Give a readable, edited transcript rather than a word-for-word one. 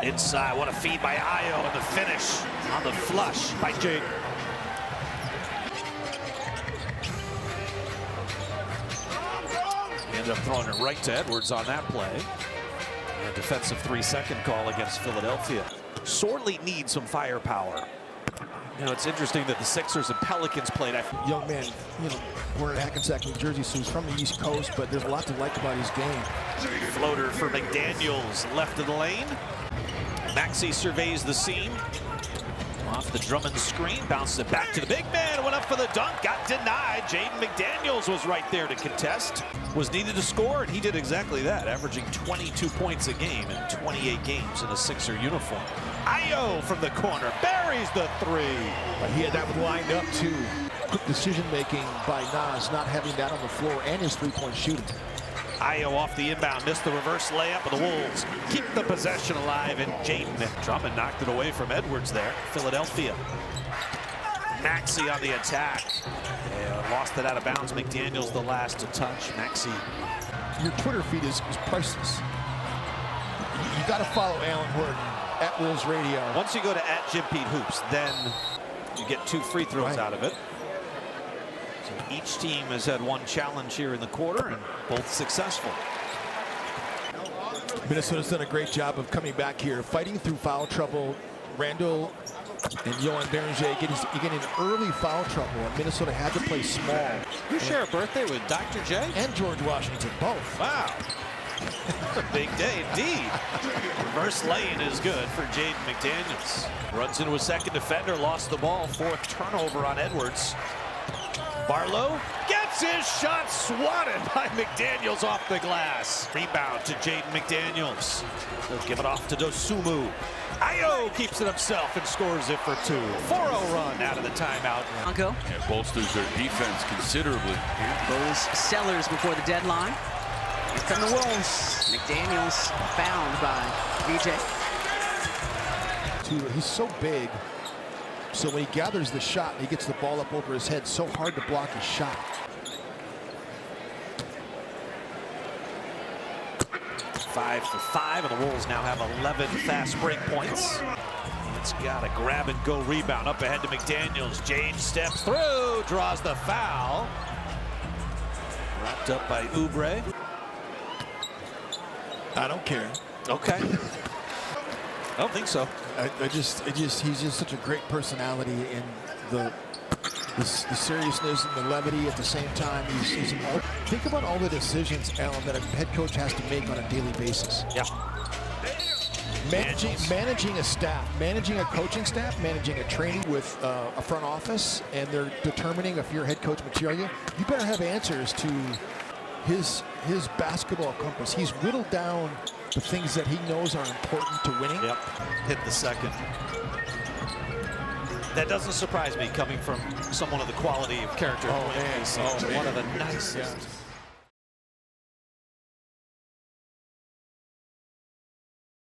Inside, what a feed by Ayo, and the finish on the flush by Jaden. He ended up throwing it right to Edwards on that play. A defensive 3-second call against Philadelphia. Sorely needs some firepower. You know, it's interesting that the Sixers and Pelicans played. Young man, you know, born in Hackensack, New Jersey, so he's from the East Coast, but there's a lot to like about his game. Floater for McDaniels, left of the lane. Maxey surveys the seam. Off the Drummond screen, bounces it back to the big man, went up for the dunk, got denied. Jaden McDaniels was right there to contest. Was needed to score, and he did exactly that, averaging 22 points a game in 28 games in a Sixer uniform. Ayo from the corner, buries the three. But he had that one lined up too. Quick decision-making by Nas, not having that on the floor, and his three-point shooting. Ayo off the inbound, missed the reverse layup, and the Wolves keep the possession alive, and Jaden Drummond knocked it away from Edwards there. Philadelphia. Maxey on the attack. Lost it out of bounds. McDaniels the last to touch. Maxey. Your Twitter feed is priceless. You got to follow Alan Horton at Wolves Radio. Once you go to @JimPeteHoops, then you get 2 free throws out of it. So each team has had one challenge here in the quarter, and both successful. Minnesota's done a great job of coming back here, fighting through foul trouble. Randall and Johan Berenger getting early foul trouble, and Minnesota had to play small. You share a birthday with Dr. J? And George Washington, both. Wow. Big day indeed. Reverse lane is good for Jaden McDaniels. Runs into a second defender, lost the ball. 4th turnover on Edwards. Barlow gets his shot swatted by McDaniels off the glass. Rebound to Jaden McDaniels. He'll give it off to Dosumu. Ayo keeps it himself and scores it for 2. 4-0 run out of the timeout. It bolsters their defense considerably. Those sellers before the deadline. Here come the Wolves. McDaniels found by VJ. He's so big, so when he gathers the shot, he gets the ball up over his head. So hard to block his shot. Five for 5, and the Wolves now have 11 fast break points. It's got a grab-and-go rebound up ahead to McDaniels. James steps through, draws the foul. Wrapped up by Oubre. I don't care. Okay. I don't think so. He's just such a great personality, and the seriousness and the levity at the same time. Think about all the decisions, Alan, that a head coach has to make on a daily basis. Yeah. Managing a staff, managing a coaching staff, managing a training with a front office, and they're determining if you're head coach material. You better have answers to his basketball compass. He's whittled down the things that he knows are important to winning. Yep. Hit the second. That doesn't surprise me coming from someone of the quality of character. Oh, man. One of the nicest. Yeah.